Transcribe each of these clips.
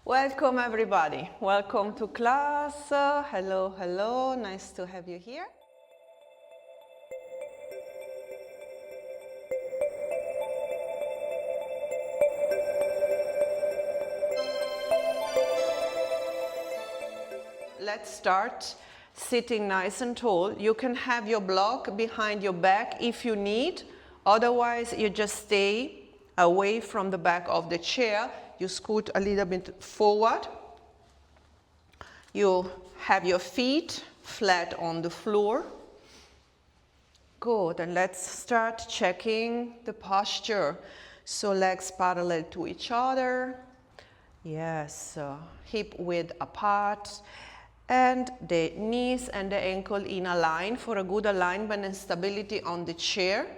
Welcome everybody. Welcome to class. Hello, hello. Nice to have you here. Let's start sitting nice and tall. You can have your block behind your back if you need. Otherwise, you just stay away from the back of the chair. You scoot a little bit forward. You have your feet flat on the floor. Good, and let's start checking the posture. So legs parallel to each other. Yes, hip width apart. And the knees and the ankle in a line for a good alignment and stability on the chair.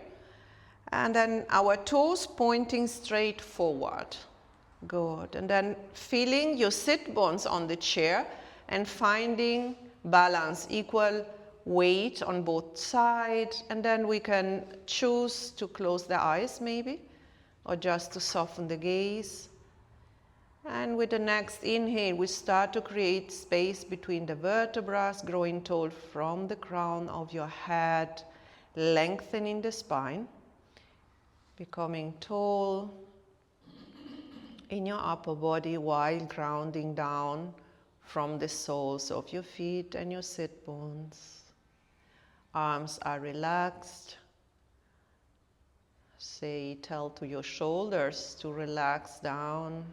And then our toes pointing straight forward. Good. And then feeling your sit bones on the chair and finding balance, equal weight on both sides. And then we can choose to close the eyes maybe, or just to soften the gaze. And with the next inhale, we start to create space between the vertebrae, growing tall from the crown of your head, lengthening the spine, becoming tall in your upper body while grounding down from the soles of your feet and your sit bones. Arms are relaxed. Tell to your shoulders to relax down.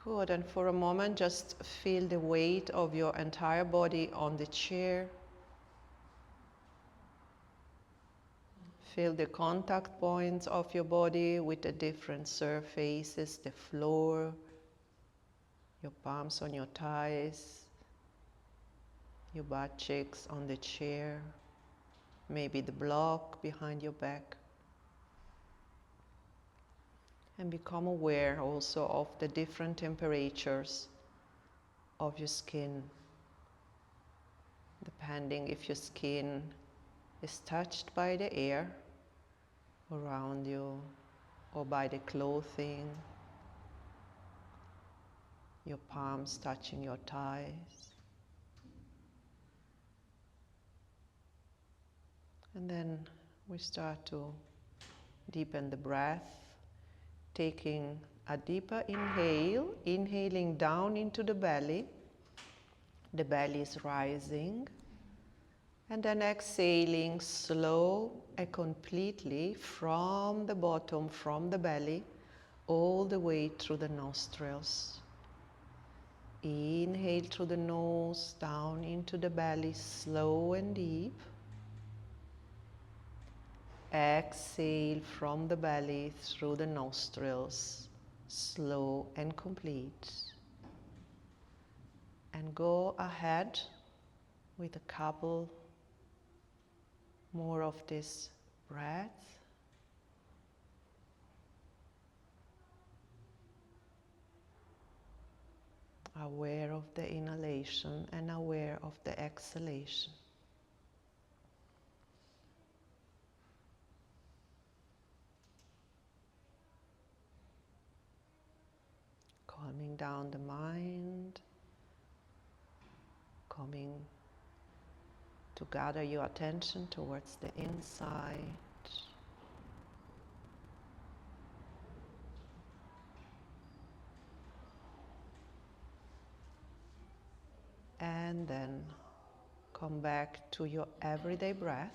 Good, and for a moment just feel the weight of your entire body on the chair. Feel the contact points of your body with the different surfaces, the floor, your palms on your thighs, your butt cheeks on the chair, maybe the block behind your back. And become aware also of the different temperatures of your skin, depending if your skin is touched by the air around you or by the clothing, your palms touching your thighs. And then we start to deepen the breath, taking a deeper inhale, inhaling down into the belly. The belly is rising. And then exhaling slow and completely from the bottom, from the belly, all the way through the nostrils. Inhale through the nose, down into the belly, slow and deep. Exhale from the belly through the nostrils, slow and complete. And go ahead with a couple more of this breath. Aware of the inhalation and aware of the exhalation. Calming down the mind, coming to gather your attention towards the inside. And then come back to your everyday breath.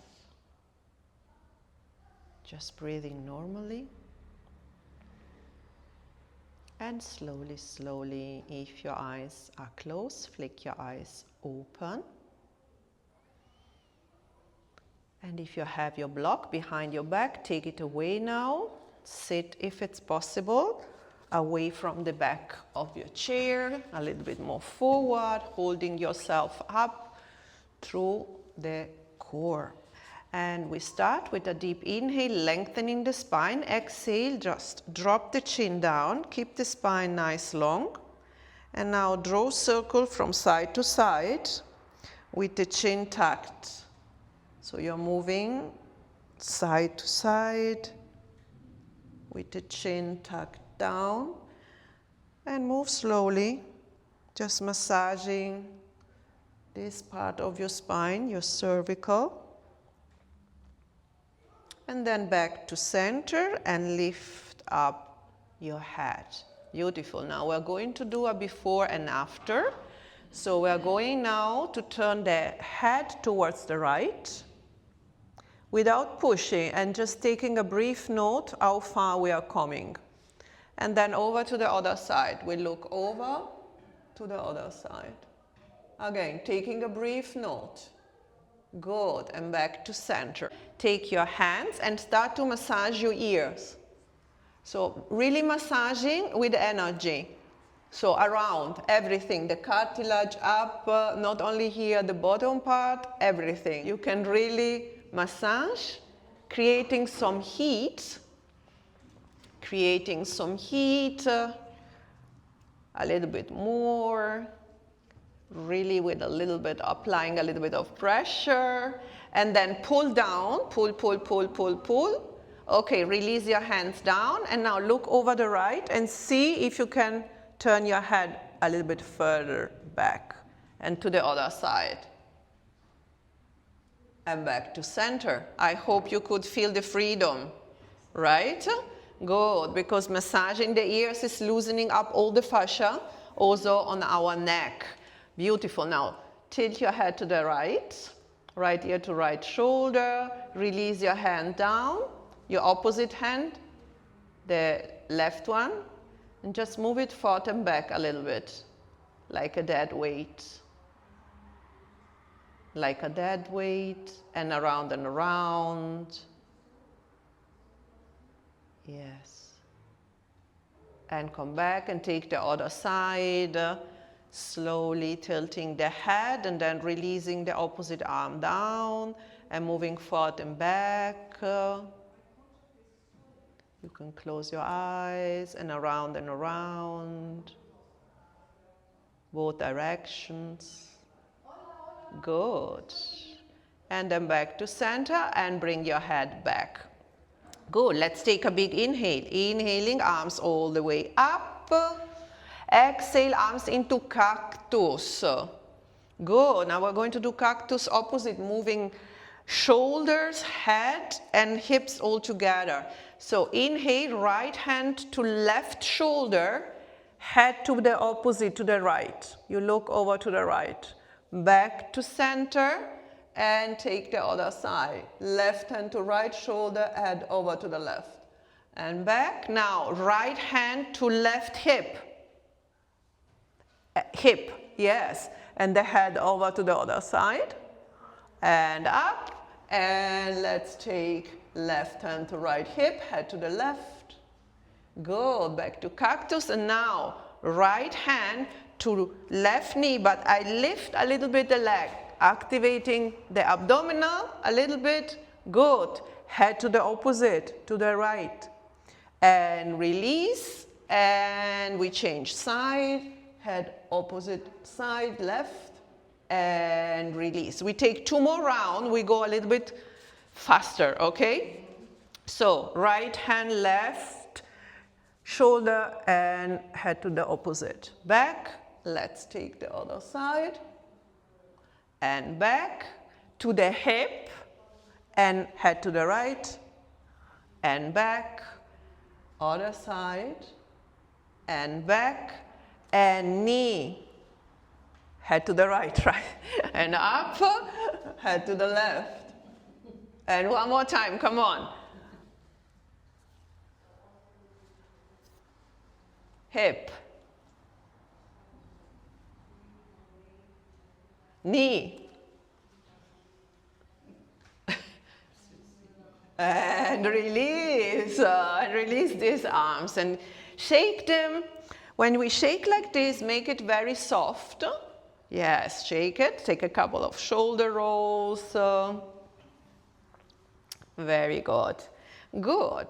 Just breathing normally. And slowly, slowly, if your eyes are closed, flick your eyes open. And if you have your block behind your back, take it away now. Sit, if it's possible, away from the back of your chair, a little bit more forward, holding yourself up through the core. And we start with a deep inhale, lengthening the spine. Exhale, just drop the chin down, keep the spine nice long. And now draw a circle from side to side with the chin tucked. So you're moving side to side, with the chin tucked down. And move slowly, just massaging this part of your spine, your cervical. And then back to center and lift up your head. Beautiful. Now we're going to do a before and after. So we're going now to turn the head towards the right without pushing and just taking a brief note how far we are coming. And then over to the other side. We look over to the other side. Again, taking a brief note. Good. And back to center. Take your hands and start to massage your ears. So really massaging with energy. So around everything, the cartilage up, not only here, the bottom part, everything. You can really massage, creating some heat. Creating some heat, a little bit more. Really with a little bit, applying a little bit of pressure. And then pull down, pull, pull, pull, pull, pull. Okay, release your hands down. And now look over the right and see if you can turn your head a little bit further back and to the other side. And back to center. I hope you could feel the freedom, right? Good, because massaging the ears is loosening up all the fascia, also on our neck. Beautiful. Now, tilt your head to the right, right ear to right shoulder. Release your hand down, your opposite hand, the left one. And just move it forward and back a little bit, like a dead weight. Like a dead weight, and around and around. Yes. And come back and take the other side, slowly tilting the head and then releasing the opposite arm down and moving forward and back. You can close your eyes and around, both directions. Good. And then back to center and bring your head back. Good. Let's take a big inhale. Inhaling, arms all the way up. Exhale, arms into cactus. Good. Now we're going to do cactus opposite, moving shoulders, head, and hips all together. So inhale, right hand to left shoulder, head to the opposite, to the right. You look over to the right. Back to center and take the other side. Left hand to right shoulder, head over to the left. And back. Now right hand to left hip. Hip, yes. And the head over to the other side. And up. And let's take left hand to right hip, head to the left. Go back to cactus. And now right hand to left knee, but I lift a little bit the leg, activating the abdominal a little bit. Good. Head to the opposite, to the right. And release. And we change side. Head opposite side, left. And release. We take 2 more rounds. We go a little bit faster, okay? So right hand, left shoulder, and head to the opposite. Back. Let's take the other side. And back to the hip. And head to the right. And back. Other side. And back. And knee. Head to the right, right? And up. Head to the left. And one more time, come on. Hip. Knee. And release. And release these arms. And shake them. When we shake like this, make it very soft. Yes, shake it. Take a couple of shoulder rolls. Very good. Good.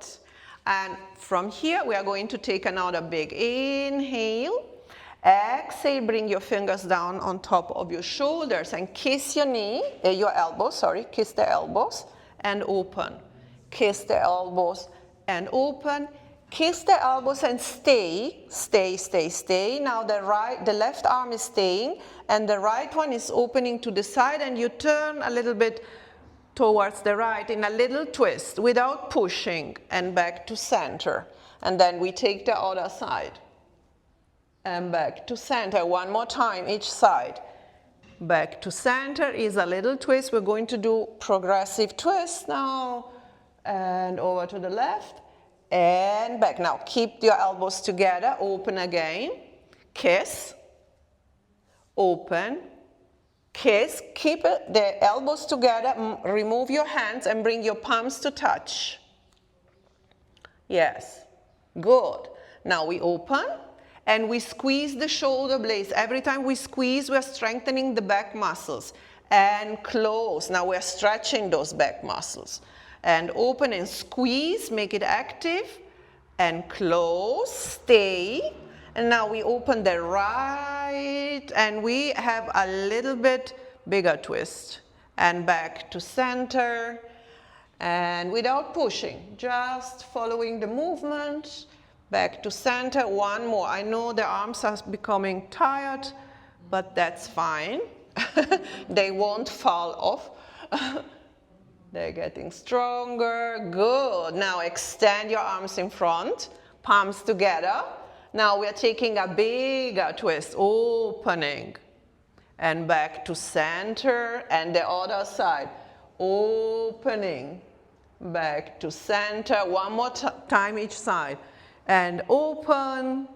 And from here, we are going to take another big inhale. Exhale, bring your fingers down on top of your shoulders and kiss your knee, your elbows, sorry, kiss the elbows and open. Kiss the elbows and open. Kiss the elbows and stay, stay, stay, stay. Now the left arm is staying and the right one is opening to the side, and you turn a little bit towards the right in a little twist without pushing, and back to center. And then we take the other side and back to center. One more time each side. Back to center is a little twist. We're going to do progressive twist now, and over to the left and back. Now keep your elbows together, open again, kiss, open, kiss, keep the elbows together, remove your hands and bring your palms to touch. Yes, good. Now we open and we squeeze the shoulder blades. Every time we squeeze, we're strengthening the back muscles. And close. Now we're stretching those back muscles. And open and squeeze, make it active. And close, stay. And now we open the right, and we have a little bit bigger twist. And back to center. And without pushing, just following the movement. Back to center, one more. I know the arms are becoming tired, but that's fine. They won't fall off. They're getting stronger. Good. Now extend your arms in front, palms together. Now we're taking a bigger twist, opening. And back to center, and the other side. Opening, back to center. One more time each side. And open,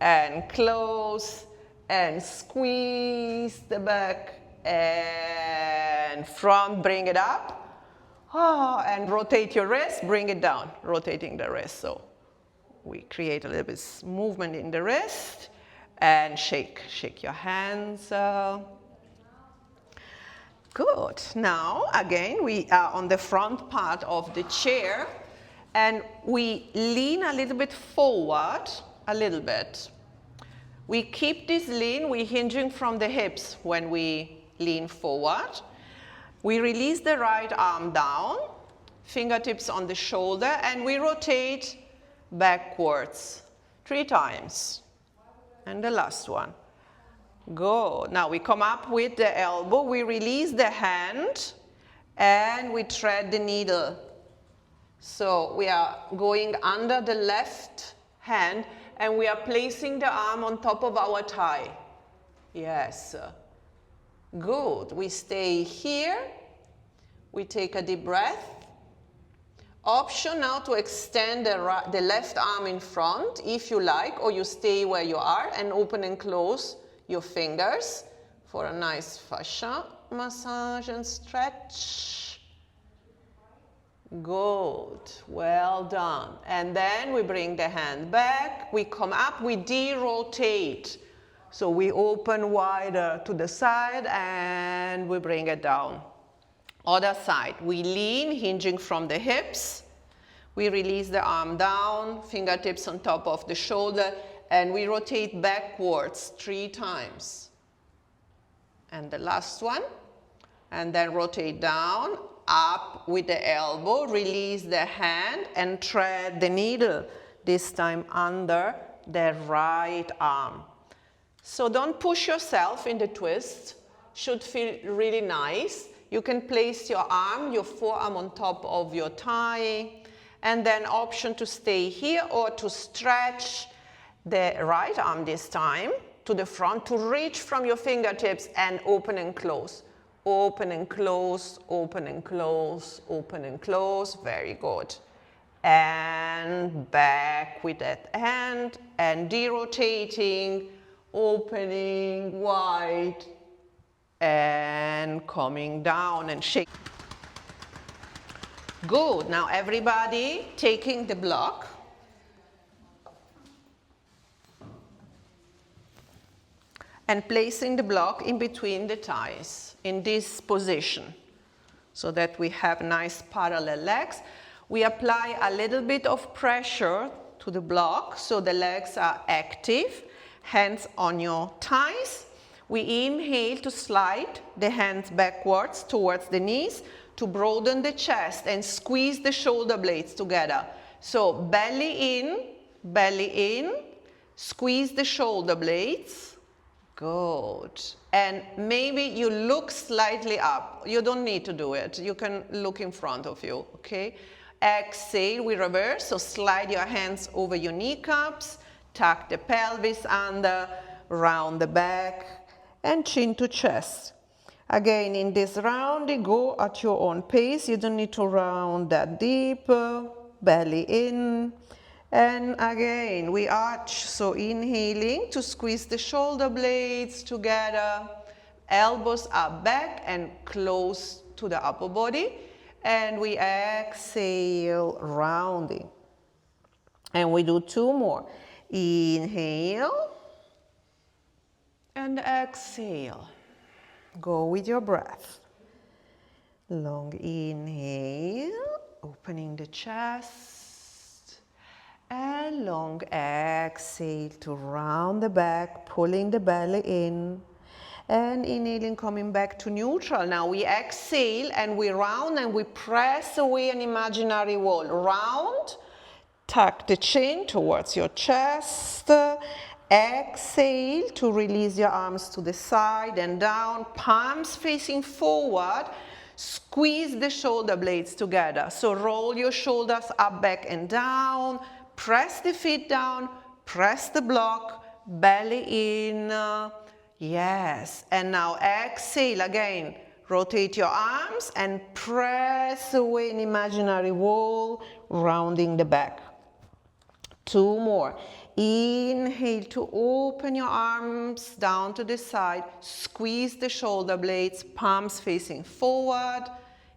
and close, and squeeze the back, and front, bring it up, and rotate your wrist, bring it down, rotating the wrist. So we create a little bit movement in the wrist, and shake your hands. Good. Now, again, we are on the front part of the chair. And we lean a little bit forward, a little bit. We keep this lean, we're hinging from the hips when we lean forward. We release the right arm down, fingertips on the shoulder, and we rotate backwards 3 times. And the last one. Go. Now we come up with the elbow, we release the hand, and we thread the needle. So we are going under the left hand and we are placing the arm on top of our thigh. Yes. Good. We stay here. We take a deep breath. Option now to extend the left arm in front if you like, or you stay where you are and open and close your fingers for a nice fascia massage and stretch. Good, well done. And then we bring the hand back, we come up, we de-rotate. So we open wider to the side and we bring it down. Other side, we lean, hinging from the hips. We release the arm down, fingertips on top of the shoulder, and we rotate backwards 3 times. And the last one, and then rotate down, up with the elbow, release the hand and thread the needle, this time under the right arm. So don't push yourself in the twist, should feel really nice. You can place your arm, your forearm on top of your thigh, and then option to stay here or to stretch the right arm this time to the front, to reach from your fingertips and open and close. Open and close, open and close, open and close. Very good. And back with that hand and de-rotating, opening wide and coming down and shake. Good. Now everybody taking the block. And placing the block in between the thighs in this position so that we have nice parallel legs. We apply a little bit of pressure to the block so the legs are active, hands on your thighs. We inhale to slide the hands backwards towards the knees to broaden the chest and squeeze the shoulder blades together. So belly in, squeeze the shoulder blades. Good. And maybe you look slightly up. You don't need to do it. You can look in front of you, okay? Exhale, we reverse. So slide your hands over your kneecaps, tuck the pelvis under, round the back, and chin to chest. Again, in this rounding, go at your own pace. You don't need to round that deep. Belly in. And again, we arch, so inhaling to squeeze the shoulder blades together, elbows up back and close to the upper body. And we exhale, rounding. And we do 2 more. Inhale and exhale. Go with your breath. Long inhale, opening the chest. And long exhale to round the back, pulling the belly in. And inhaling, coming back to neutral. Now we exhale and we round and we press away an imaginary wall. Round, tuck the chin towards your chest. Exhale to release your arms to the side and down, palms facing forward. Squeeze the shoulder blades together. So roll your shoulders up, back and down. Press the feet down, press the block, belly in. Yes, and now exhale again. Rotate your arms and press away an imaginary wall, rounding the back. 2 more. Inhale to open your arms down to the side. Squeeze the shoulder blades, palms facing forward.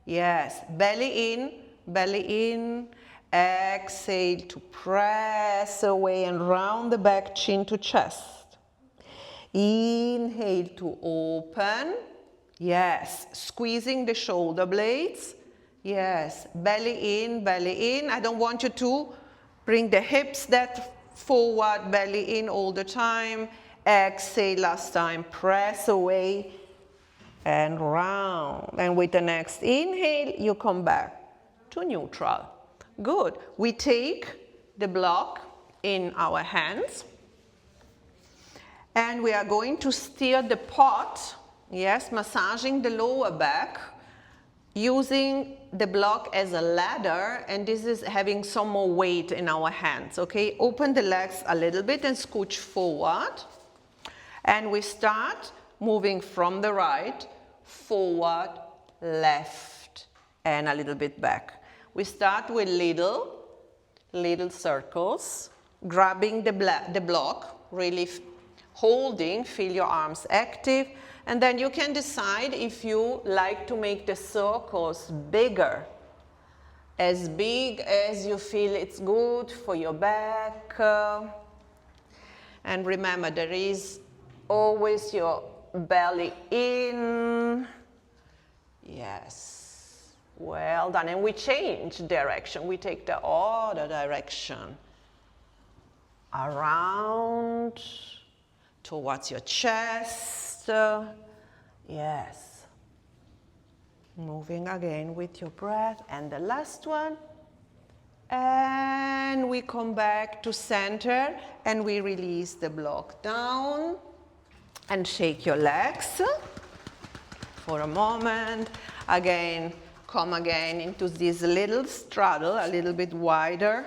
Yes, belly in, belly in. Exhale to press away and round the back, chin to chest. Inhale to open. Yes, squeezing the shoulder blades. Yes, belly in, belly in. I don't want you to bring the hips that forward, belly in all the time. Exhale, last time, press away and round. And with the next inhale, you come back to neutral. Good. We take the block in our hands and we are going to steer the pot, yes, massaging the lower back, using the block as a ladder, and this is having some more weight in our hands, okay? Open the legs a little bit and scooch forward. And we start moving from the right, forward, left, and a little bit back. We start with little circles, grabbing the block, really holding, feel your arms active, and then you can decide if you like to make the circles bigger, as big as you feel it's good for your back. And remember, there is always your belly in. Yes. Well done. And we change direction. We take the other direction. Around towards your chest. Yes. Moving again with your breath. And the last one. And we come back to center and we release the block down. And shake your legs for a moment. Again. Come again into this little straddle, a little bit wider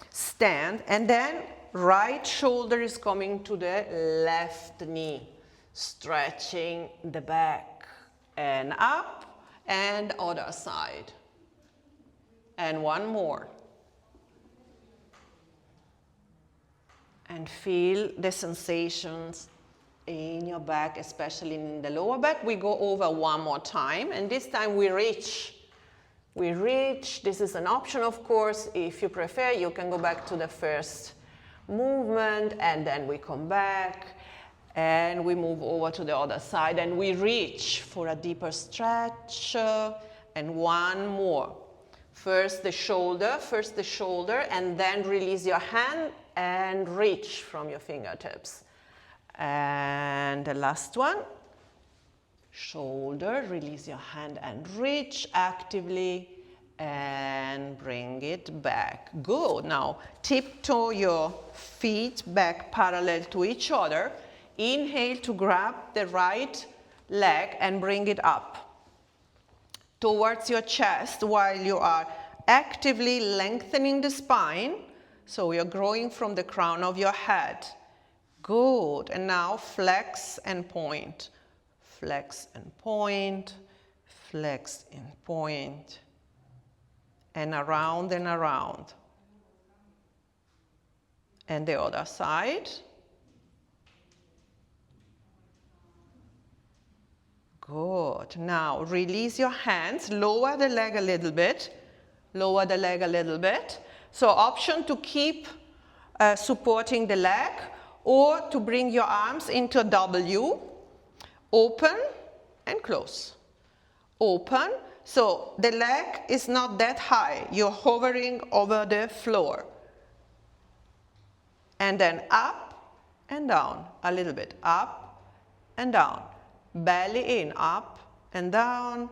stand, and then right shoulder is coming to the left knee, stretching the back, and up, and other side. And one more. And feel the sensations in your back, especially in the lower back. We go over one more time, and this time we reach. We reach. This is an option, of course. If you prefer, you can go back to the first movement, and then we come back, and we move over to the other side, and we reach for a deeper stretch, and one more. First the shoulder, and then release your hand and reach from your fingertips. And the last one. Shoulder, release your hand and reach actively, and bring it back. Good. Now tiptoe your feet back parallel to each other. Inhale to grab the right leg and bring it up towards your chest while you are actively lengthening the spine. So you're growing from the crown of your head. Good. And now flex and point. Flex and point. Flex and point. And around and around. And the other side. Good. Now release your hands, lower the leg a little bit. Lower the leg a little bit. So option to keep supporting the leg or to bring your arms into a W. Open and close. Open. So the leg is not that high. You're hovering over the floor. And then up and down a little bit. Up and down. Belly in. Up and down.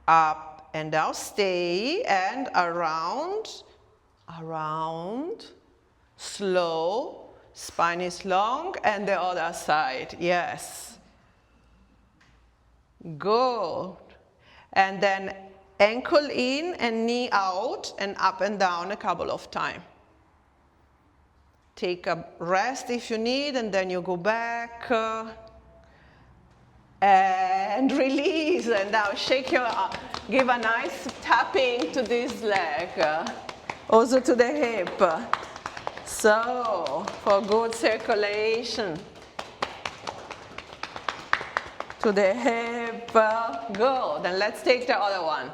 Up and down. Stay and around. Around. Slow. Spine is long. And the other side. Yes. Good. And then ankle in and knee out and up and down a couple of times. Take a rest if you need, and then you go back and release. And now shake your arm. Give a nice tapping to this leg, also to the hip. So, for good circulation. To the hip. Good. And let's take the other one.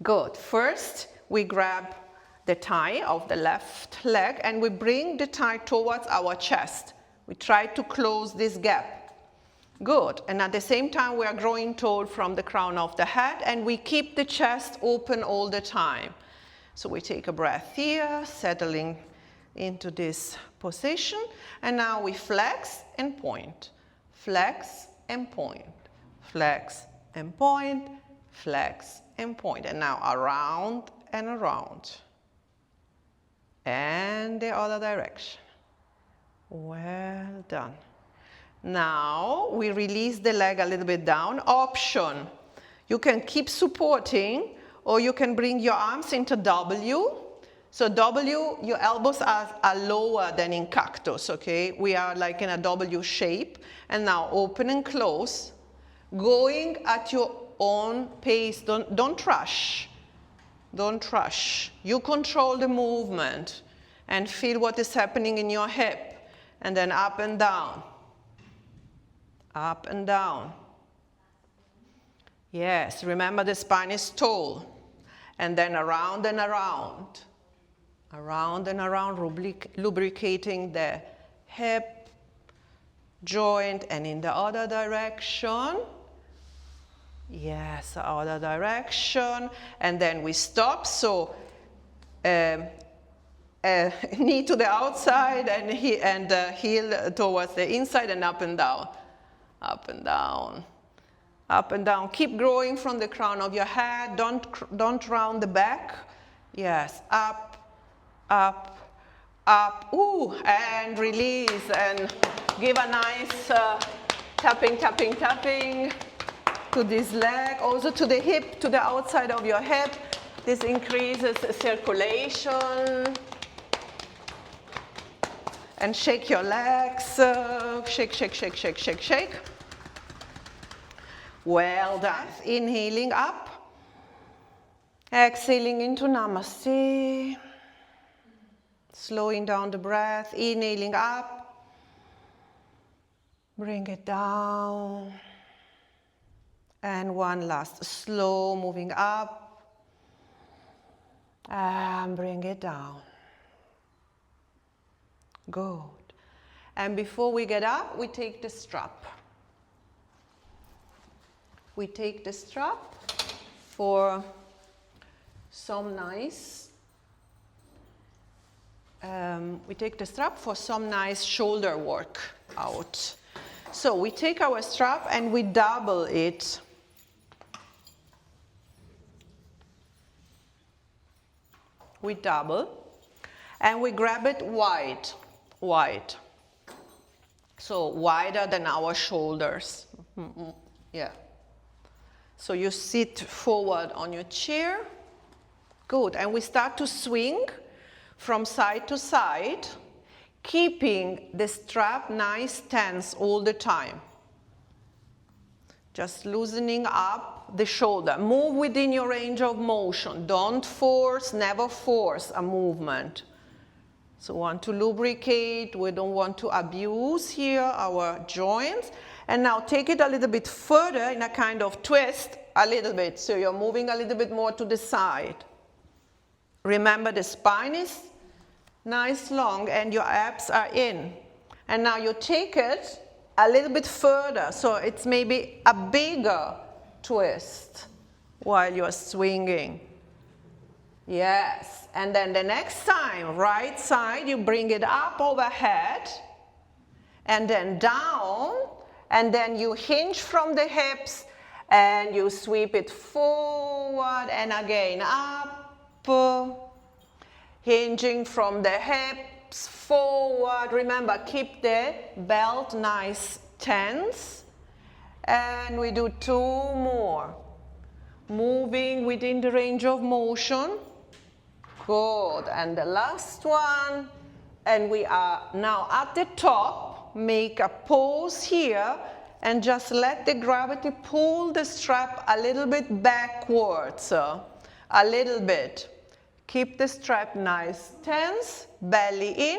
Good. First, we grab the thigh of the left leg and we bring the thigh towards our chest. We try to close this gap. Good. And at the same time, we are growing tall from the crown of the head and we keep the chest open all the time. So we take a breath here, settling into this position. And now we flex and point. Flex and point, flex and point, flex and point. And now around and around. And the other direction. Well done. Now we release the leg a little bit down. Option. You can keep supporting or you can bring your arms into W. So W, your elbows are lower than in Cactus, okay? We are like in a W shape. And now open and close, going at your own pace. Don't rush. Don't rush. You control the movement and feel what is happening in your hip. And then up and down. Up and down. Yes, remember the spine is tall. And then around and around. Around and around, lubricating the hip joint and in the other direction. Yes, the other direction. And then we stop. So knee to the outside and heel towards the inside and up and down. Up and down. Up and down. Keep growing from the crown of your head. Don't round the back. Yes, up. Up, up, ooh, and release, and give a nice tapping, tapping, tapping to this leg, also to the hip, to the outside of your hip. This increases circulation. And shake your legs, shake, shake, shake, shake, shake, shake. Well done. Inhaling up, exhaling into Namaste. Slowing down the breath, inhaling up, bring it down, and one last slow moving up, and bring it down. Good. And before we get up, we take the strap. We take the strap for some nice shoulder work out. So we take our strap and we double it. We double. And we grab it wide, wide. So wider than our shoulders. Yeah. So you sit forward on your chair. Good. And we start to swing from side to side, keeping the strap nice tense all the time. Just loosening up the shoulder. Move within your range of motion. Don't force, never force a movement. So we want to lubricate, we don't want to abuse here our joints. And now take it a little bit further in a kind of twist, a little bit. So you're moving a little bit more to the side. Remember the spine is nice long and your abs are in. And now you take it a little bit further. So it's maybe a bigger twist while you're swinging. Yes. And then the next time, right side, you bring it up overhead and then down, and then you hinge from the hips and you sweep it forward and again up, hinging from the hips forward. Remember, keep the belt nice tense. And we do 2 more. Moving within the range of motion. Good, and the last one, and we are now at the top. Make a pause here and just let the gravity pull the strap a little bit backwards, a little bit. Keep the strap nice tense, belly in,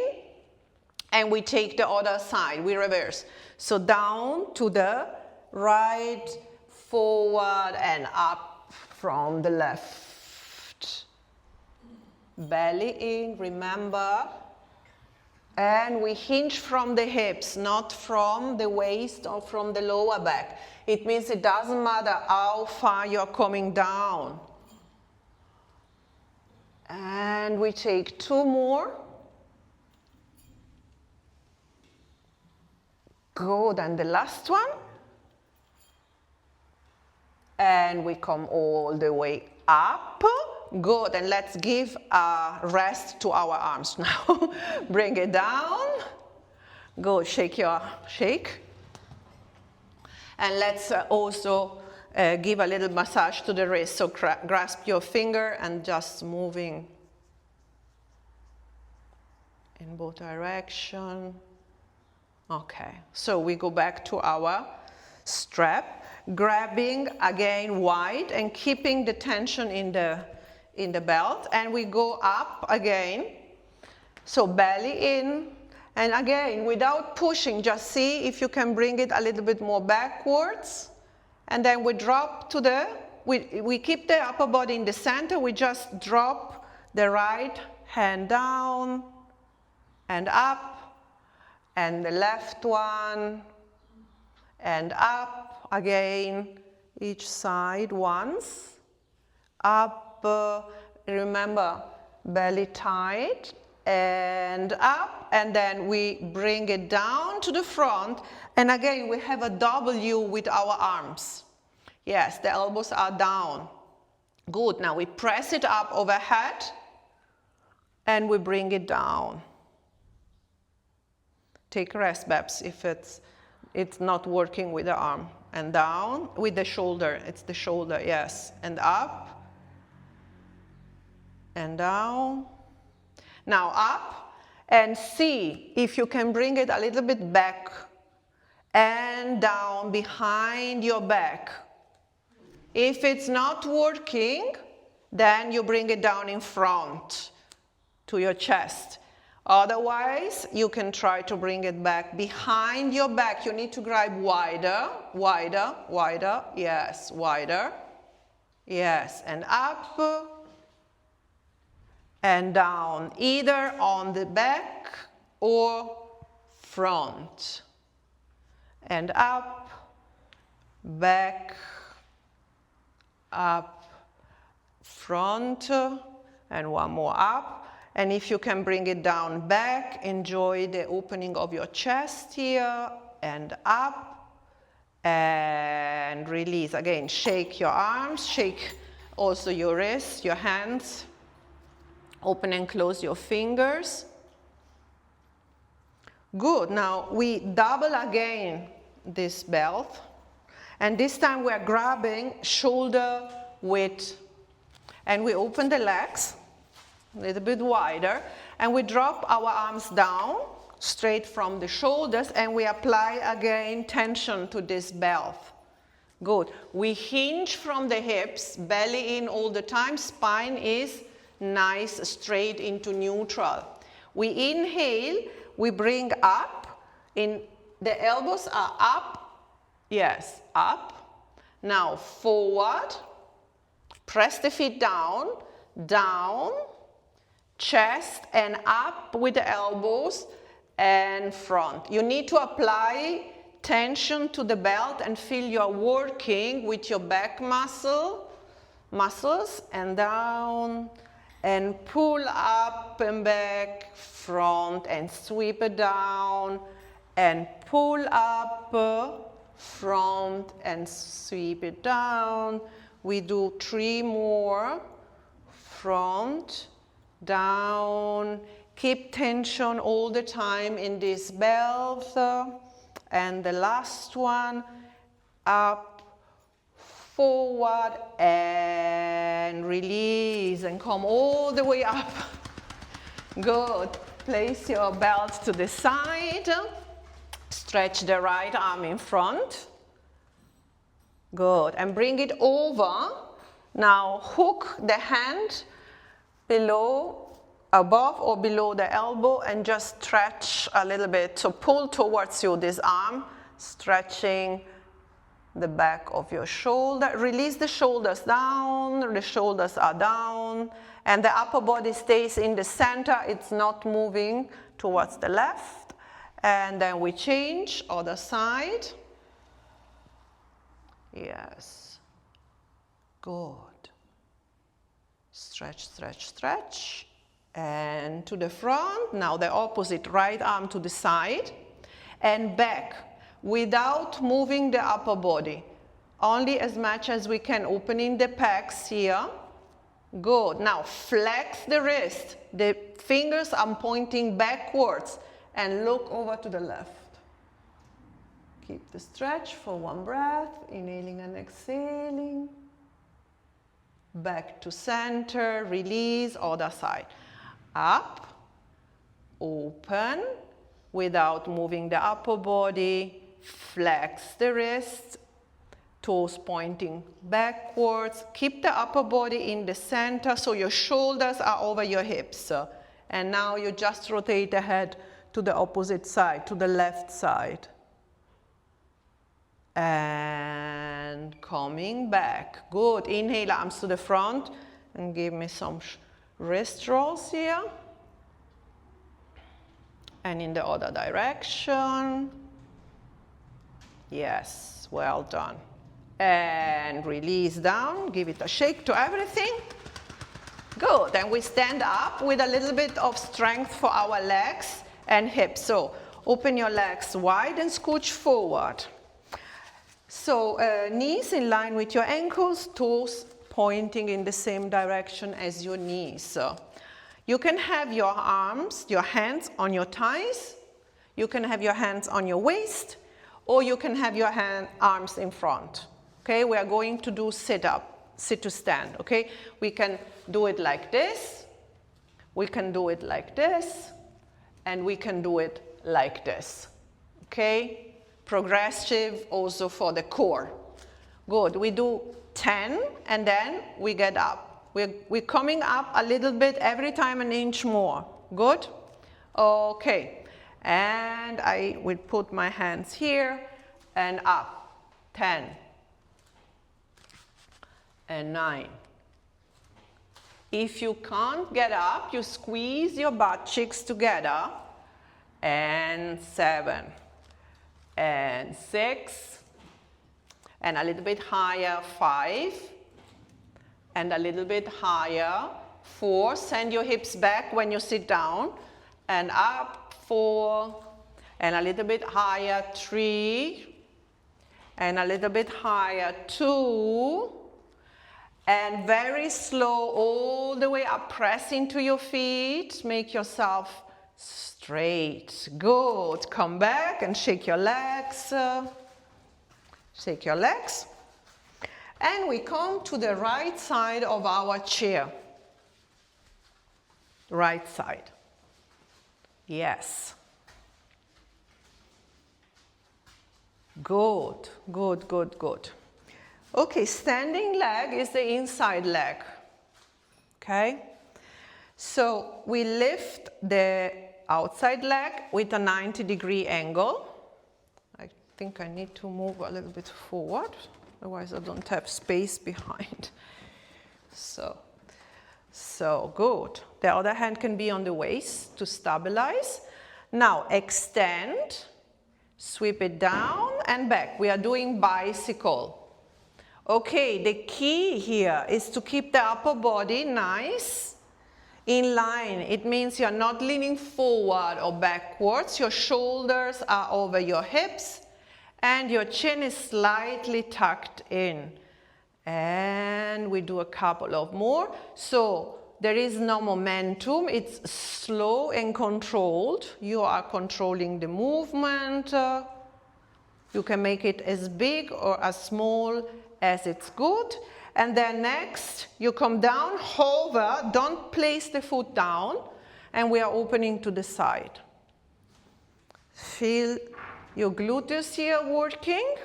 and we take the other side, we reverse. So down to the right, forward and up from the left. Belly in, remember, and we hinge from the hips, not from the waist or from the lower back. It means it doesn't matter how far you're coming down. And we take 2 more. Good, and the last one. And we come all the way up. Good, and let's give a rest to our arms now. Bring it down. Good, shake. And let's also give a little massage to the wrist. So grasp your finger and just moving in both directions. Okay, so we go back to our strap, grabbing again wide and keeping the tension in the belt, and we go up again. So belly in, and again without pushing, just see if you can bring it a little bit more backwards, and then we drop to we keep the upper body in the center. We just drop the right hand down and up, and the left one and up again, each side once, up. Remember, belly tight and up, and then we bring it down to the front, and again we have a W with our arms. Yes, the elbows are down. Good, now we press it up overhead and we bring it down. Take a rest, Babs, if it's not working with the arm. And down with the shoulder, it's the shoulder, yes, and up. And down. Now up, and see if you can bring it a little bit back and down behind your back. If it's not working, then you bring it down in front to your chest. Otherwise, you can try to bring it back behind your back. You need to grab wider, wider, wider, yes, wider, yes, and up and down, either on the back or front. And up, back, up, front, and one more up. And if you can bring it down back, enjoy the opening of your chest here, and up, and release. Again, shake your arms, shake also your wrists, your hands. Open and close your fingers. Good. Now we double again this belt. And this time we are grabbing shoulder width. And we open the legs a little bit wider. And we drop our arms down straight from the shoulders. And we apply again tension to this belt. Good. We hinge from the hips, belly in all the time. Spine is nice, straight into neutral. We inhale. We bring up. The elbows are up. Yes, up. Now forward. Press the feet down, down, chest and up with the elbows and front. You need to apply tension to the belt and feel you're working with your back muscles and down and pull up and back, front and sweep it down and pull up, front and sweep it down. We do 3 more, front, down, keep tension all the time in this belt, and the last one, up, forward, and release, and come all the way up. Good. Place your belt to the side, stretch the right arm in front. Good, and bring it over. Now hook the hand above or below the elbow and just stretch a little bit. So pull towards you this arm, stretching the back of your shoulder. Release the shoulders down, the shoulders are down, and the upper body stays in the center. It's not moving towards the left. And then we change, other side. Yes. Good. Stretch, stretch, stretch. And to the front. Now the opposite, right arm to the side. And back without moving the upper body. Only as much as we can, opening the pecs here. Good. Now flex the wrist. The fingers are pointing backwards. And look over to the left. Keep the stretch for 1 breath, inhaling and exhaling. Back to center, release, other side. Up, open, without moving the upper body. Flex the wrist, toes pointing backwards. Keep the upper body in the center so your shoulders are over your hips. And now you just rotate the head to the opposite side, to the left side. And coming back. Good. Inhale, arms to the front. And give me some wrist rolls here. And in the other direction. Yes, well done. And release down. Give it a shake to everything. Good. And we stand up with a little bit of strength for our legs and hips. So open your legs wide and scooch forward. So knees in line with your ankles, toes pointing in the same direction as your knees. You can have your arms, your hands on your thighs. You can have your hands on your waist, or you can have your arms in front. Okay, we are going to do sit-up, sit to stand. Okay, we can do it like this. We can do it like this, and we can do it like this. Okay. Progressive also for the core. Good. We do 10 and then we get up. We're coming up a little bit every time, an inch more. Good? Okay. And I will put my hands here and up. 10 and 9. If you can't get up, you squeeze your butt cheeks together. And 7. And 6, and a little bit higher, 5, and a little bit higher, 4. Send your hips back when you sit down, and up, 4, and a little bit higher, 3, and a little bit higher, 2, And very slow, all the way up, press into your feet, make yourself straight. Good. Come back and shake your legs. Shake your legs. And we come to the right side of our chair. Right side. Yes. Good, good, good, good. Okay, standing leg is the inside leg. Okay? So we lift the outside leg with a 90-degree angle. I think I need to move a little bit forward, otherwise I don't have space behind. So good. The other hand can be on the waist to stabilize. Now extend, sweep it down and back. We are doing bicycle. Okay, the key here is to keep the upper body nice in line. It means you're not leaning forward or backwards. Your shoulders are over your hips and your chin is slightly tucked in. And we do a couple of more. So there is no momentum. It's slow and controlled. You are controlling the movement. You can make it as big or as small as it's good. And then next, you come down, hover, don't place the foot down, and we are opening to the side. Feel your gluteus here working.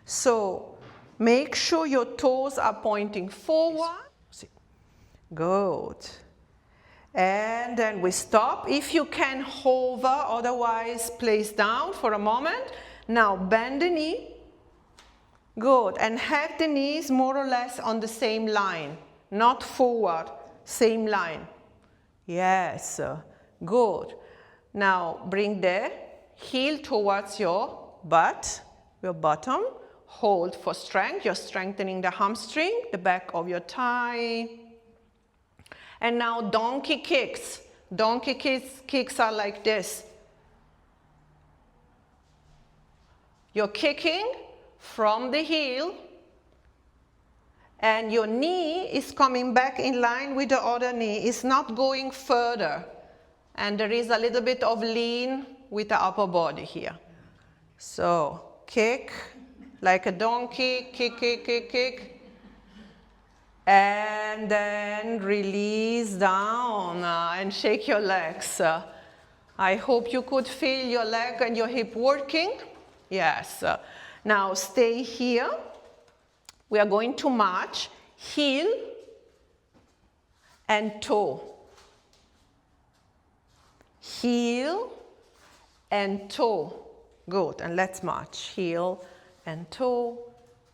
So make sure your toes are pointing forward. Good. And then we stop. If you can hover, otherwise place down for a moment. Now bend the knee. Good. And have the knees more or less on the same line. Not forward, same line. Yes. Good. Now bring the heel towards your butt, your bottom. Hold for strength. You're strengthening the hamstring, the back of your thigh. And now donkey kicks. Donkey kicks are like this. You're kicking from the heel and your knee is coming back in line with the other knee. It's not going further. And there is a little bit of lean with the upper body here. So kick like a donkey, kick, kick, kick, kick. And then release down and shake your legs. I hope you could feel your leg and your hip working. Yes. Now stay here. We are going to match heel and toe. Heel and toe. Good. And let's match heel and toe,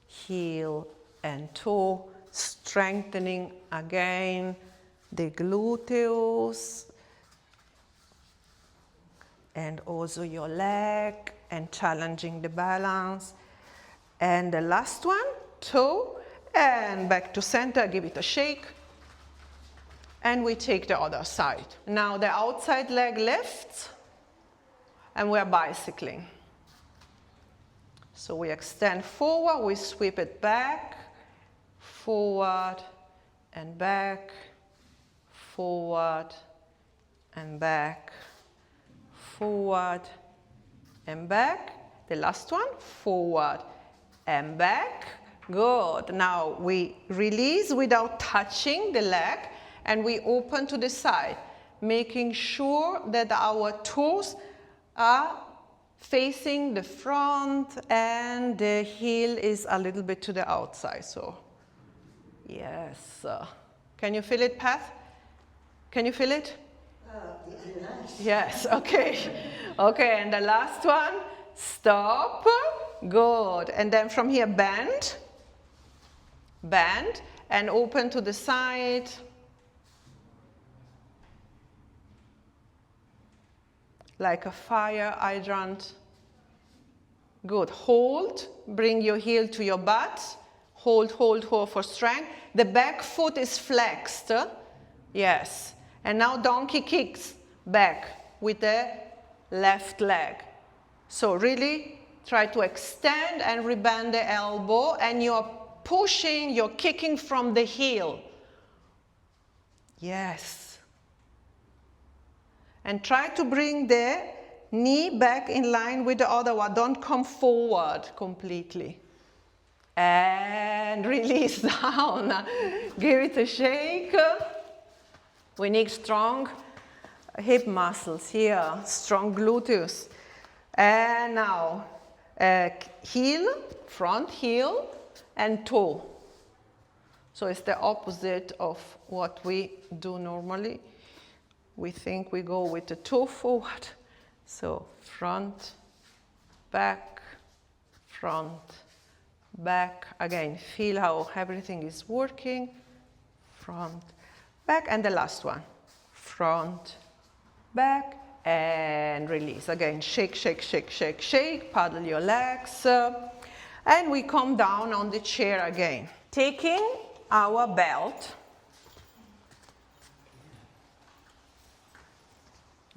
heel and toe. Strengthening again the gluteus and also your leg and challenging the balance. And the last one, toe and back to center, give it a shake. And we take the other side. Now the outside leg lifts and we're bicycling. So we extend forward, we sweep it back. Forward and back, forward and back, forward and back. The last one, forward and back. Good. Now we release without touching the leg and we open to the side, making sure that our toes are facing the front and the heel is a little bit to the outside. So yes. Can you feel it, Pat? Can you feel it? Yes. Yes, okay. Okay, and the last one, stop. Good. And then from here, bend. Bend and open to the side. Like a fire hydrant. Good. Hold. Bring your heel to your butt. Hold, hold, hold for strength. The back foot is flexed. Yes. And now donkey kicks back with the left leg. So really try to extend and rebend the elbow and you're pushing, you're kicking from the heel. Yes. And try to bring the knee back in line with the other one. Don't come forward completely. And release down. Give it a shake. We need strong hip muscles here, strong gluteus. And now, heel, front heel, and toe. So it's the opposite of what we do normally. We think we go with the toe forward. So front, back, front, back. Again, feel how everything is working. Front, back, and the last one. Front, back, and release. Again, shake, shake, shake, shake, shake. Paddle your legs. And we come down on the chair again. Taking our belt.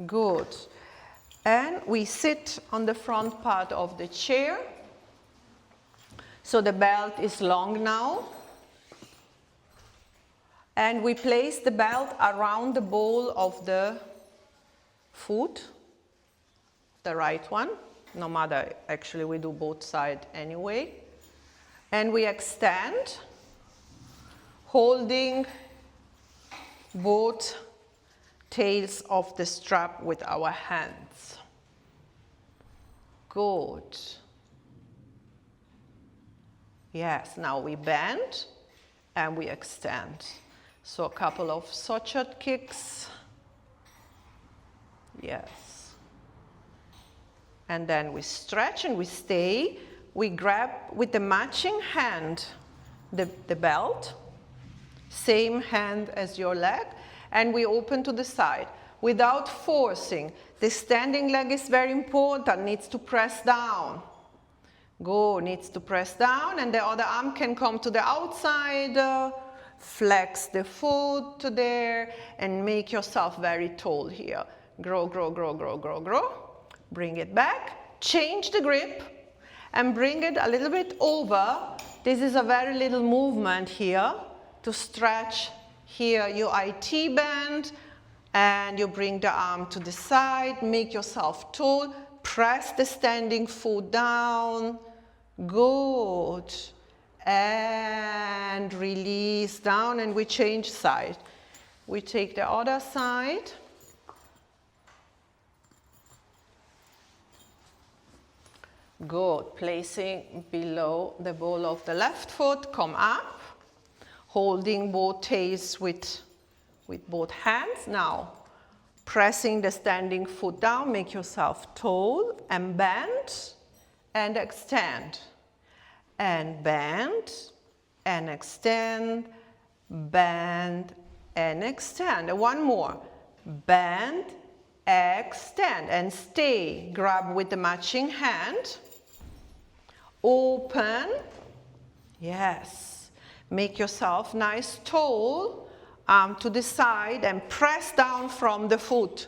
Good. And we sit on the front part of the chair. So the belt is long now. And we place the belt around the ball of the foot, the right one. No matter, actually we do both sides anyway. And we extend, holding both tails of the strap with our hands. Good. Yes, now we bend and we extend. So a couple of sutured kicks. Yes. And then we stretch and we stay. We grab with the matching hand the belt, same hand as your leg, and we open to the side without forcing. The standing leg is very important, needs to press down. Go, needs to press down, and the other arm can come to the outside. Flex the foot there and make yourself very tall here. Grow, grow, grow, grow, grow, grow. Bring it back, change the grip, and bring it a little bit over. This is a very little movement here to stretch here your IT band, and you bring the arm to the side, make yourself tall, press the standing foot down. Good. And release down, and we change side. We take the other side. Good. Placing below the ball of the left foot, come up, holding both tails with both hands. Now, pressing the standing foot down, make yourself tall, and bend, and extend. And bend, and extend, bend, and extend. And one more. Bend, extend, and stay. Grab with the matching hand. Open. Yes. Make yourself nice tall. Arm to the side and press down from the foot.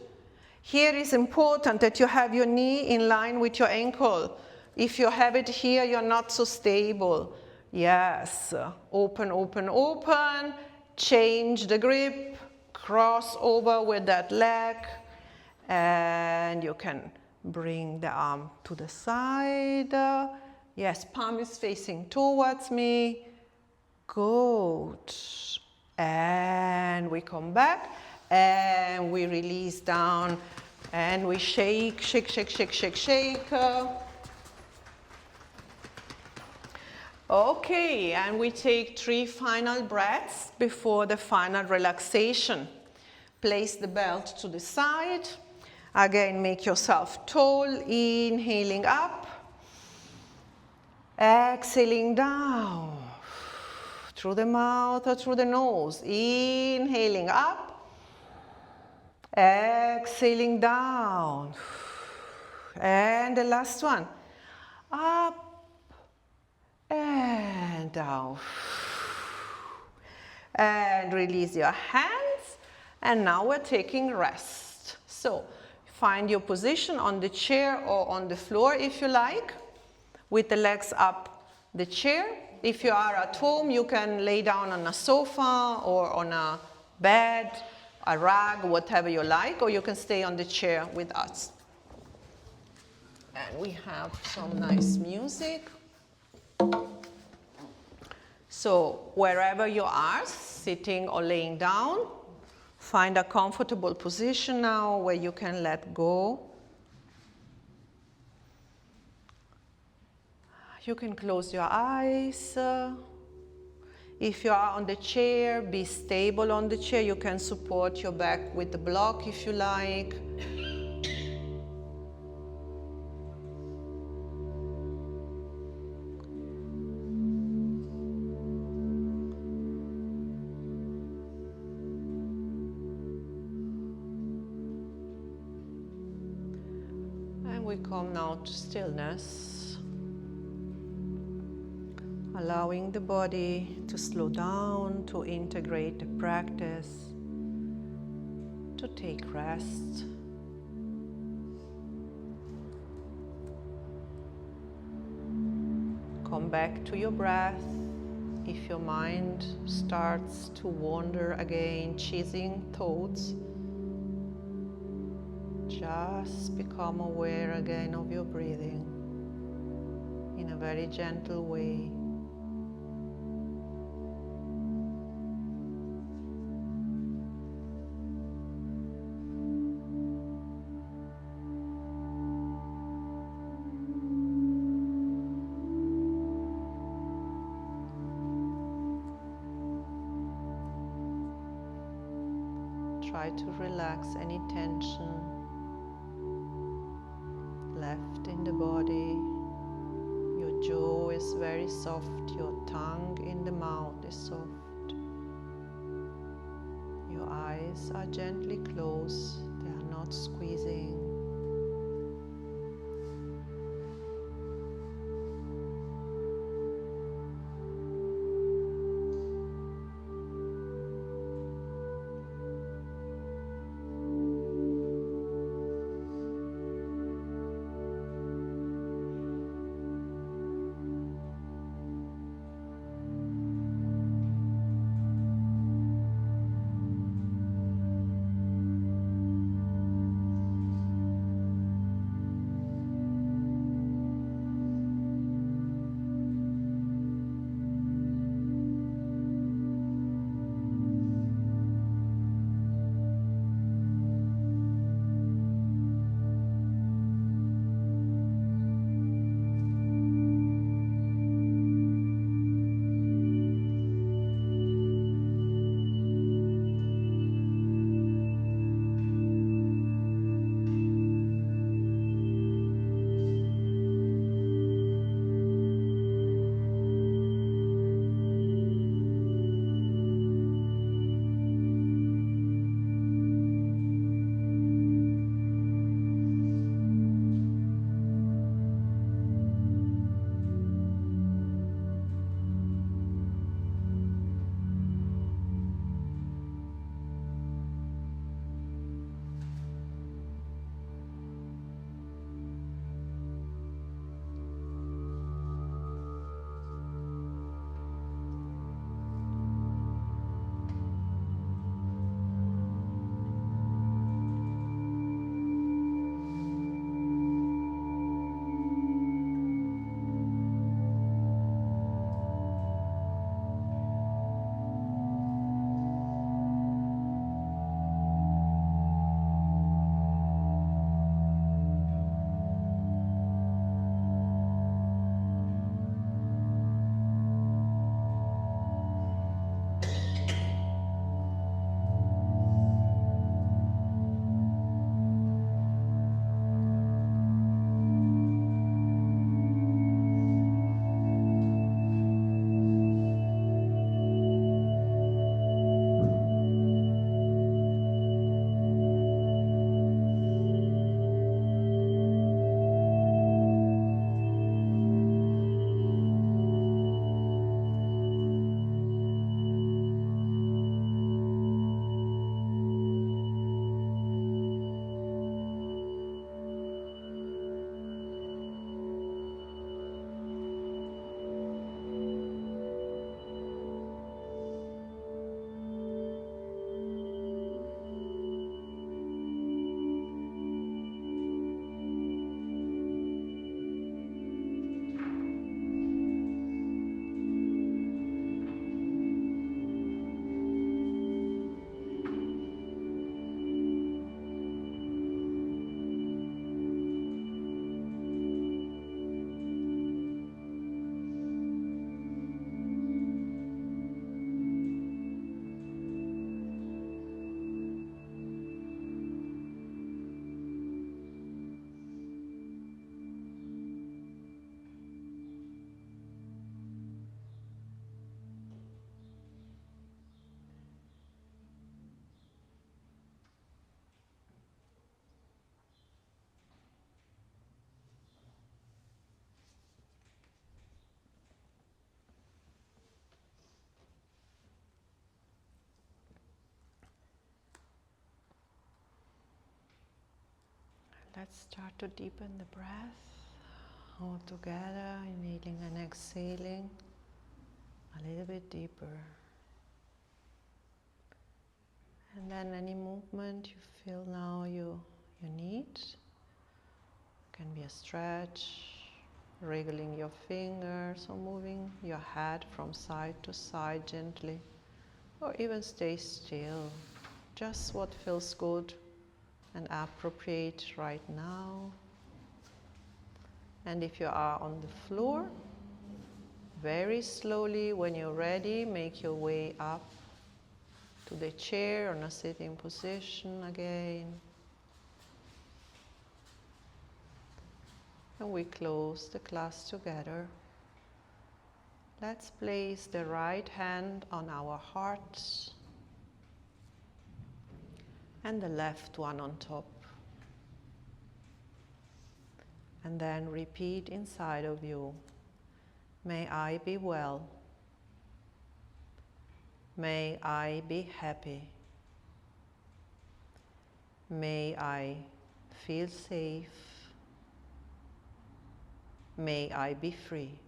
Here is important that you have your knee in line with your ankle. If you have it here, you're not so stable. Yes, open, open, open. Change the grip. Cross over with that leg. And you can bring the arm to the side. Yes, palm is facing towards me. Good. And we come back. And we release down. And we shake, shake, shake, shake, shake, shake. Okay, and we take 3 final breaths before the final relaxation. Place the belt to the side. Again, make yourself tall, inhaling up. Exhaling down. Through the mouth or through the nose. Inhaling up. Exhaling down. And the last one. Up. And down. And release your hands. And now we're taking rest. So find your position on the chair or on the floor if you like, with the legs up the chair. If you are at home, you can lay down on a sofa or on a bed, a rag, whatever you like, or you can stay on the chair with us. And we have some nice music. So wherever you are, sitting or laying down, find a comfortable position now where you can let go. You can close your eyes. If you are on the chair, be stable on the chair. You can support your back with the block if you like. And we come now to stillness, allowing the body to slow down, to integrate the practice, to take rest. Come back to your breath. If your mind starts to wander again, chasing thoughts, just become aware again of your breathing in a very gentle way. Try to relax any tension left in the body. Your jaw is very soft, your tongue in the mouth is soft. Your eyes are gently closed, they are not squeezing. Let's start to deepen the breath all together, inhaling and exhaling a little bit deeper. And then any movement you feel now you need. Can be a stretch, wriggling your fingers or moving your head from side to side gently, or even stay still. Just what feels good and appropriate right now. And if you are on the floor, very slowly, when you're ready, make your way up to the chair on a sitting position again. And we close the class together. Let's place the right hand on our heart and the left one on top. And then repeat inside of you, may I be well. May I be happy. May I feel safe. May I be free.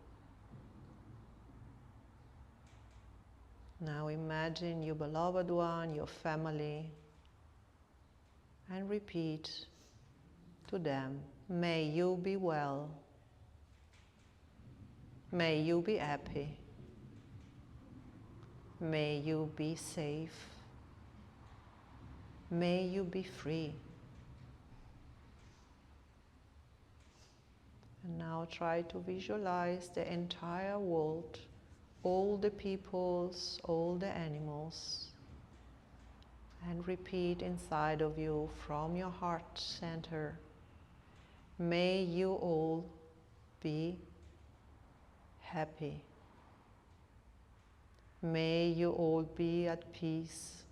Now imagine your beloved one, your family, and repeat to them, may you be well. May you be happy. May you be safe. May you be free. And now try to visualize the entire world, all the peoples, all the animals, and repeat inside of you from your heart center, may you all be happy. May you all be at peace.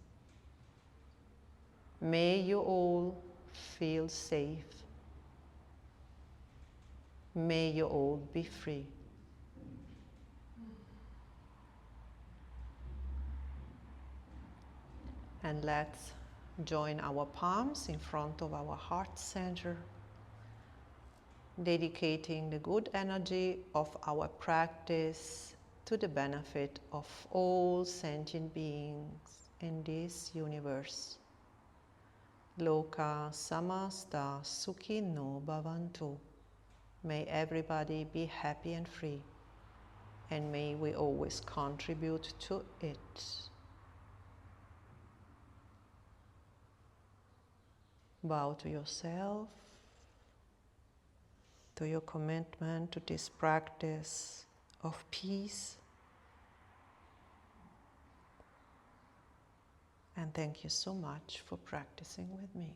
May you all feel safe. May you all be free. And let's join our palms in front of our heart center, dedicating the good energy of our practice to the benefit of all sentient beings in this universe. Loka samasta sukhino bhavantu. May everybody be happy and free, and may we always contribute to it. Bow to yourself, to your commitment to this practice of peace. And thank you so much for practicing with me.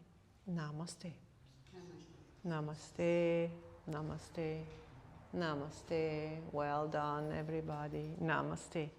Namaste. Namaste. Namaste. Namaste. Well done, everybody. Namaste.